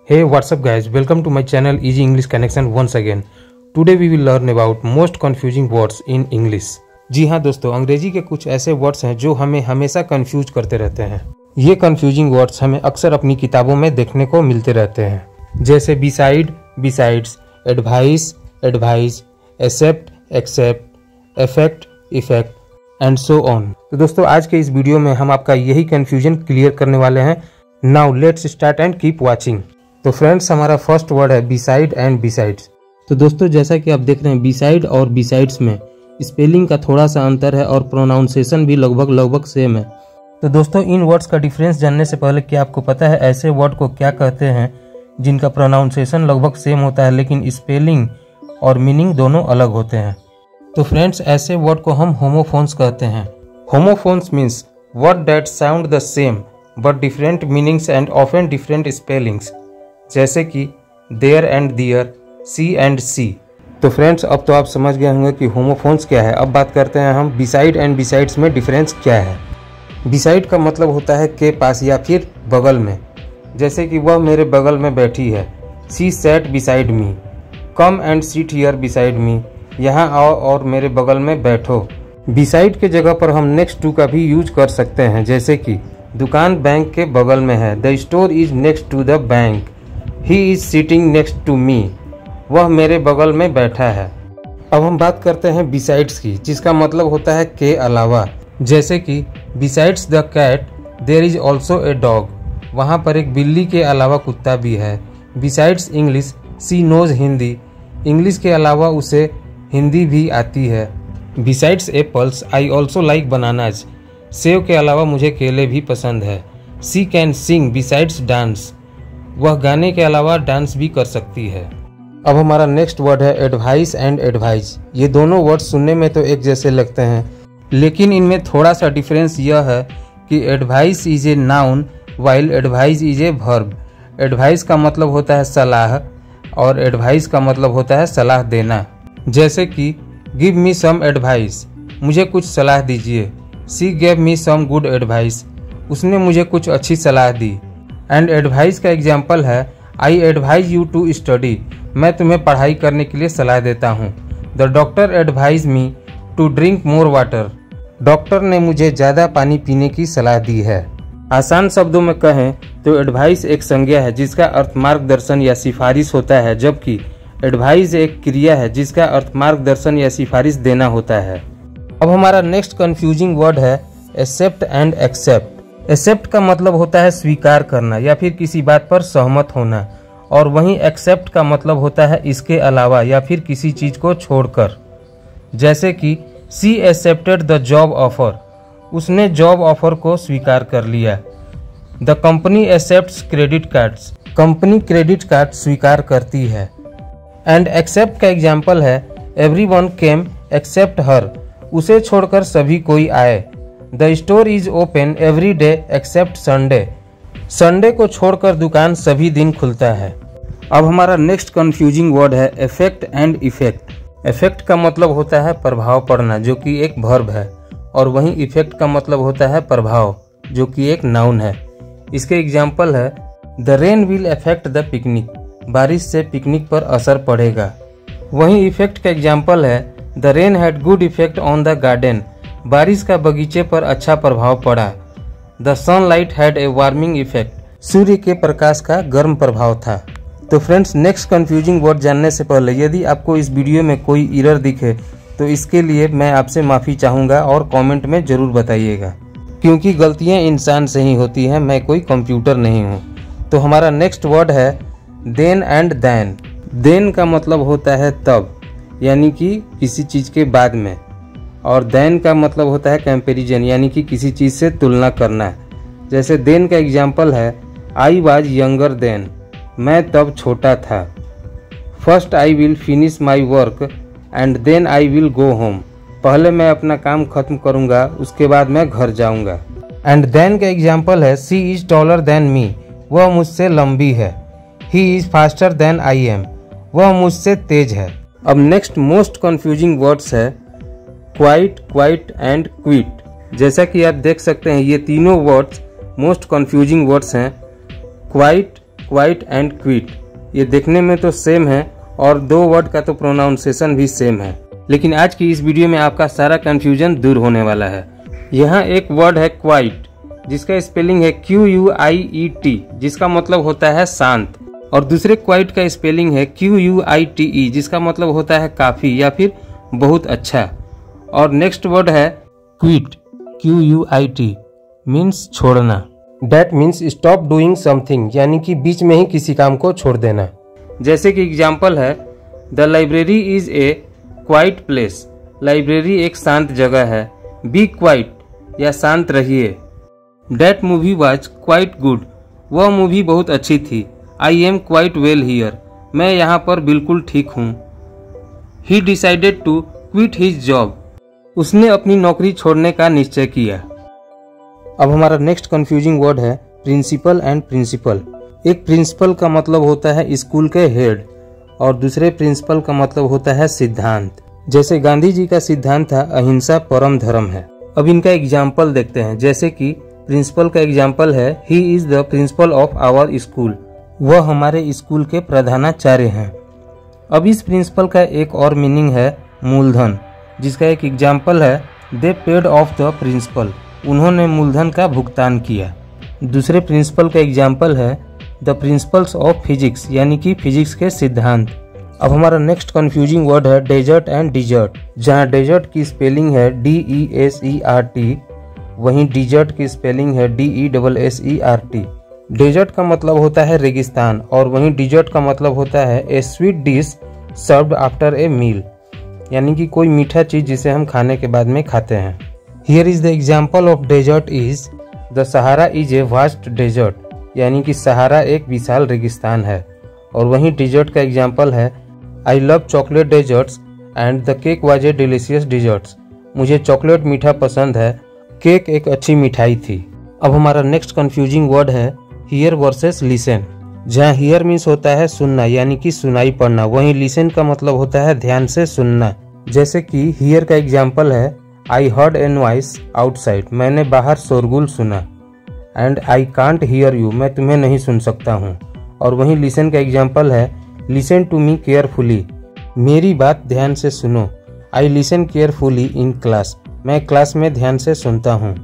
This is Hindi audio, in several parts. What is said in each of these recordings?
Hey, what's up guys? Welcome to my channel Easy English Connection once again. Today we will learn about most confusing words in English. जी हाँ दोस्तों, अंग्रेजी के कुछ ऐसे वर्ड्स हैं जो हमें हमेशा कंफ्यूज करते रहते हैं। ये कंफ्यूजिंग वर्ड्स हमें अक्सर अपनी किताबों में देखने को मिलते रहते हैं, जैसे beside, besides, advice, advice, accept, except, affect, effect and so on. तो दोस्तों आज के इस वीडियो में हम आपका यही कंफ्यूजन क्लियर करने वाले हैं। Now let's start and keep watching. तो फ्रेंड्स, हमारा फर्स्ट वर्ड है बिसाइड एंड बिसाइड्स। तो दोस्तों जैसा कि आप देख रहे हैं, बिसाइड और बिसाइड्स में स्पेलिंग का थोड़ा सा अंतर है और प्रोनाउंसिएशन भी लगभग सेम है। तो दोस्तों इन वर्ड्स का डिफरेंस जानने से पहले क्या आपको पता है ऐसे वर्ड को क्या कहते हैं जिनका प्रोनाउंसिएशन लगभग सेम होता है लेकिन स्पेलिंग और मीनिंग दोनों अलग होते हैं? तो फ्रेंड्स ऐसे वर्ड को हम होमोफोन्स कहते हैं। Homophones means word that sound the same but different meanings and often different spellings, जैसे कि there and their, sea and see. तो फ्रेंड्स अब तो आप समझ गए होंगे कि होमोफोन्स क्या है। अब बात करते हैं हम बिसाइड एंड बिसाइड्स में डिफरेंस क्या है। बिसाइड का मतलब होता है के पास या फिर बगल में, जैसे कि वह मेरे बगल में बैठी है। She sat beside me, come and sit here beside me, यहाँ आओ और मेरे बगल में बैठो। बिसाइड के जगह पर हम नेक्स्ट टू का भी यूज कर सकते हैं, जैसे कि दुकान बैंक के बगल में है। The store is next to the bank, he is sitting next to me, वह मेरे बगल में बैठा है। अब हम बात करते हैं बिसाइड्स की, जिसका मतलब होता है के अलावा, जैसे कि besides the cat there is also a dog, वहाँ पर एक बिल्ली के अलावा कुत्ता भी है। Besides English she knows Hindi, English के अलावा उसे हिंदी भी आती है। Besides apples I also like bananas, सेव के अलावा मुझे केले भी पसंद है। She can sing besides dance, वह गाने के अलावा डांस भी कर सकती है। अब हमारा नेक्स्ट वर्ड है एडवाइस एंड एडवाइस। ये दोनों वर्ड सुनने में तो एक जैसे लगते हैं, लेकिन इनमें थोड़ा सा डिफरेंस यह है कि advice is a noun while advice is a verb. Advice का मतलब होता है सलाह और एडवाइस का मतलब होता है सलाह देना, जैसे कि गिव मी सम एडवाइस, मुझे कुछ सलाह दीजिए। She gave me some good advice, उसने मुझे कुछ अच्छी सलाह दी। एंड एडवाइस का एग्जाम्पल है I advise you to study, मैं तुम्हें पढ़ाई करने के लिए सलाह देता हूँ। The doctor advise me to drink more water, doctor ने मुझे ज़्यादा पानी पीने की सलाह दी है। आसान शब्दों में कहें तो एडवाइस एक संज्ञा है जिसका अर्थ मार्गदर्शन या सिफारिश होता है, जबकि एडवाइस एक क्रिया है जिसका अर्थ मार्गदर्शन या सिफारिश देना होता है। अब हमारा नेक्स्ट कंफ्यूजिंग वर्ड है एक्सेप्ट एंड एक्सेप्ट। एक्सेप्ट का मतलब होता है स्वीकार करना या फिर किसी बात पर सहमत होना, और वहीं एक्सेप्ट का मतलब होता है इसके अलावा या फिर किसी चीज को छोड़कर, जैसे कि she accepted the job offer, उसने जॉब ऑफर को स्वीकार कर लिया। The company accepts credit cards, company credit card स्वीकार करती है। एंड एक्सेप्ट का एग्जाम्पल है एवरीवन केम एक्सेप्ट हर, उसे छोड़कर सभी कोई आए। The store is open every day except Sunday, Sunday को छोड़कर दुकान सभी दिन खुलता है। अब हमारा नेक्स्ट कंफ्यूजिंग वर्ड है इफेक्ट एंड इफेक्ट। इफेक्ट का मतलब होता है प्रभाव पड़ना, जो कि एक वर्ब है, और वहीं इफेक्ट का मतलब होता है प्रभाव, जो कि एक नाउन है। इसके एग्जाम्पल है the rain will affect the picnic, बारिश से पिकनिक पर असर पड़ेगा। वहीं इफेक्ट का एग्जाम्पल है the rain had good effect on the garden, बारिश का बगीचे पर अच्छा प्रभाव पड़ा। The sunlight had a warming effect, सूर्य के प्रकाश का गर्म प्रभाव था। तो फ्रेंड्स नेक्स्ट कंफ्यूजिंग वर्ड जानने से पहले यदि आपको इस वीडियो में कोई एरर दिखे तो इसके लिए मैं आपसे माफ़ी चाहूँगा और कमेंट में ज़रूर बताइएगा, क्योंकि गलतियाँ इंसान से ही होती हैं, मैं कोई कंप्यूटर नहीं हूँ। तो हमारा नेक्स्ट वर्ड है देन एंड दैन। देन का मतलब होता है तब, यानी कि किसी चीज़ के बाद में, और देन का मतलब होता है कंपैरिजन, यानी कि किसी चीज़ से तुलना करना। जैसे देन का एग्जाम्पल है आई वाज यंगर देन, मैं तब छोटा था। First I will finish my work and then I will go home, पहले मैं अपना काम खत्म करूँगा उसके बाद मैं घर जाऊँगा। एंड देन का एग्जाम्पल है she is taller than me, वह मुझसे लंबी है। He is faster than I am, वह मुझसे तेज है। अब नेक्स्ट मोस्ट कंफ्यूजिंग वर्ड्स है क्वाइट, क्वाइट एंड क्विट। जैसा कि आप देख सकते हैं ये तीनों वर्ड्स मोस्ट कंफ्यूजिंग वर्ड्स हैं। Quiet quite and quit. ये देखने में तो सेम है और दो वर्ड का तो प्रोनाउंसिएशन भी सेम है, लेकिन आज की इस वीडियो में आपका सारा कंफ्यूजन दूर होने वाला है। यहाँ एक वर्ड है क्वाइट, जिसका स्पेलिंग है QUIET, जिसका मतलब होता है शांत, और दूसरे क्वाइट का स्पेलिंग है QUITE, जिसका मतलब होता है काफी या फिर बहुत अच्छा। और नेक्स्ट वर्ड है क्विट, QUIT, मीन्स छोड़ना। That means stop doing something, यानी कि बीच में ही किसी काम को छोड़ देना। जैसे कि एग्जाम्पल है the library is a quite place, library एक शांत जगह है। बी क्वाइट, या शांत रहिए। That movie was quite good, वह मूवी बहुत अच्छी थी। I am quite well here, मैं यहाँ पर बिल्कुल ठीक हूँ। He decided to quit his job, उसने अपनी नौकरी छोड़ने का निश्चय किया। अब हमारा नेक्स्ट कंफ्यूजिंग वर्ड है प्रिंसिपल एंड प्रिंसिपल। एक प्रिंसिपल का मतलब होता है स्कूल के हेड और दूसरे प्रिंसिपल का मतलब होता है सिद्धांत। जैसे गांधी जी का सिद्धांत था अहिंसा परम धर्म है। अब इनका एग्जाम्पल देखते हैं। जैसे कि प्रिंसिपल का एग्जाम्पल है he is the principal of our school, वह हमारे स्कूल के प्रधानाचार्य हैं। अब इस प्रिंसिपल का एक और मीनिंग है मूलधन, जिसका एक एग्जाम्पल है they paid off the principal, उन्होंने मूलधन का भुगतान किया। दूसरे प्रिंसिपल का एग्जाम्पल है द प्रिंसिपल्स ऑफ फिजिक्स, यानी कि फिजिक्स के सिद्धांत। अब हमारा नेक्स्ट कंफ्यूजिंग वर्ड है डेजर्ट एंड डिजर्ट। जहाँ डेजर्ट की स्पेलिंग है DESERT, वहीं डिजर्ट की स्पेलिंग है DESSERT। डेजर्ट का मतलब होता है रेगिस्तान और वहीं डिजर्ट का मतलब होता है a sweet dish served after a meal, यानी कि कोई मीठा चीज जिसे हम खाने के बाद में खाते हैं। Here is the example of desert is the Sahara is a vast desert, यानी कि सहारा एक विशाल रेगिस्तान है। और वहीं डिजर्ट का एग्जाम्पल है I love chocolate desserts and the cake was a delicious desserts, मुझे चॉकलेट मीठा पसंद है, केक एक अच्छी मिठाई थी। अब हमारा नेक्स्ट कंफ्यूजिंग वर्ड है हियर वर्सेस लिसन। जहाँ हियर मीन्स होता है सुनना, यानी कि सुनाई पड़ना, वहीं लिसन का मतलब होता है ध्यान से सुनना। जैसे कि हियर का एग्जाम्पल है I heard a noise outside, मैंने बाहर शोरगुल सुना। And I can't hear you, मैं तुम्हें नहीं सुन सकता हूँ। और वहीं लिसन का एग्जाम्पल है लिसन टू मी केयरफुली, मेरी बात ध्यान से सुनो। I listen carefully in class, मैं क्लास में ध्यान से सुनता हूँ।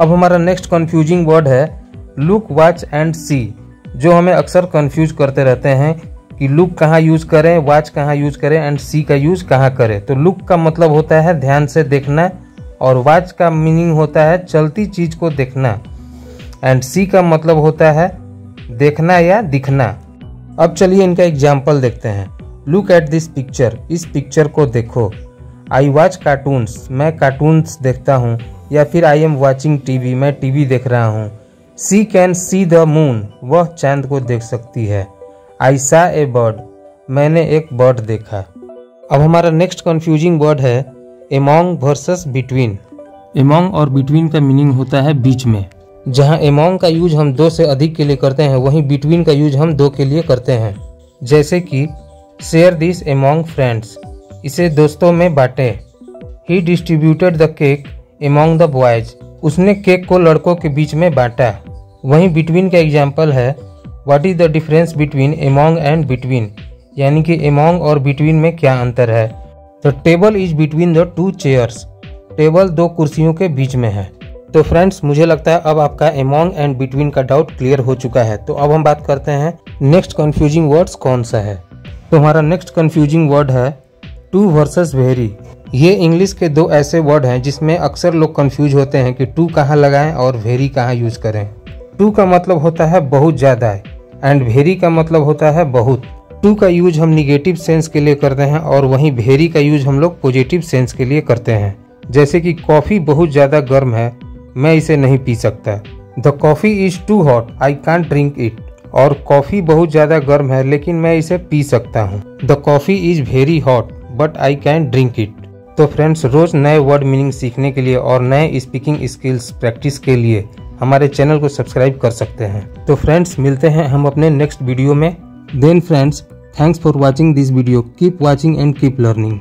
अब हमारा नेक्स्ट कंफ्यूजिंग वर्ड है लुक, वॉच एंड सी, जो हमें अक्सर कंफ्यूज करते रहते हैं कि लुक कहाँ यूज करें, वॉच कहाँ यूज करें एंड सी का यूज कहाँ करें। तो लुक का मतलब होता है ध्यान से देखना और वॉच का मीनिंग होता है चलती चीज को देखना एंड सी का मतलब होता है देखना या दिखना। अब चलिए इनका एग्जाम्पल देखते हैं। लुक एट दिस पिक्चर, इस पिक्चर को देखो। आई वॉच कार्टून्स, मैं कार्टून्स देखता हूँ। या फिर आई एम वॉचिंग टीवी, मैं टीवी देख रहा हूँ। सी कैन सी द मून, वह चांद को देख सकती है। आई सा ए बर्ड, मैंने एक बर्ड देखा। अब हमारा नेक्स्ट कंफ्यूजिंग वर्ड है एमोंग वर्सेस बिटवीन। एमोंग और बिटवीन का मीनिंग होता है बीच में। जहाँ एमोंग का यूज हम दो से अधिक के लिए करते हैं, वहीं बिटवीन का यूज हम दो के लिए करते हैं। जैसे कि शेयर दिस एमोंग फ्रेंड्स, इसे दोस्तों में बांटे। He distributed the cake among the boys, उसने केक को लड़कों के बीच में बांटा। वहीं बिटवीन का एग्जाम्पल है what is the difference between among and between, यानी कि एमोंग और बिटवीन में क्या अंतर है। The table is between the two chairs, table दो कुर्सियों के बीच में है। तो फ्रेंड्स, मुझे लगता है अब आपका एमोंग एंड बिटवीन का डाउट क्लियर हो चुका है। तो अब हम बात करते हैं नेक्स्ट कंफ्यूजिंग वर्ड्स कौन सा है। तो हमारा नेक्स्ट कंफ्यूजिंग वर्ड है टू वर्सेस वेरी। ये इंग्लिश के दो ऐसे वर्ड हैं जिसमें अक्सर लोग कंफ्यूज होते हैं कि टू कहाँ लगाएं और वेरी कहाँ यूज करें। टू का मतलब होता है बहुत ज़्यादा एंड वेरी का मतलब होता है बहुत। टू का यूज हम निगेटिव सेंस के लिए करते हैं और वहीं वेरी का यूज हम लोग पॉजिटिव सेंस के लिए करते हैं। जैसे कि कॉफ़ी बहुत ज़्यादा गर्म है, मैं इसे नहीं पी सकता। The coffee is too hot, I can't drink it. और कॉफ़ी बहुत ज़्यादा गर्म है लेकिन मैं इसे पी सकता हूँ। The coffee is very hot but I can drink it. तो फ्रेंड्स, रोज नए वर्ड मीनिंग सीखने के लिए और नए स्पीकिंग स्किल्स प्रैक्टिस के लिए हमारे चैनल को सब्सक्राइब कर सकते हैं। तो फ्रेंड्स, मिलते हैं हम अपने नेक्स्ट वीडियो में। Then friends, thanks for watching this video. Keep watching and keep learning.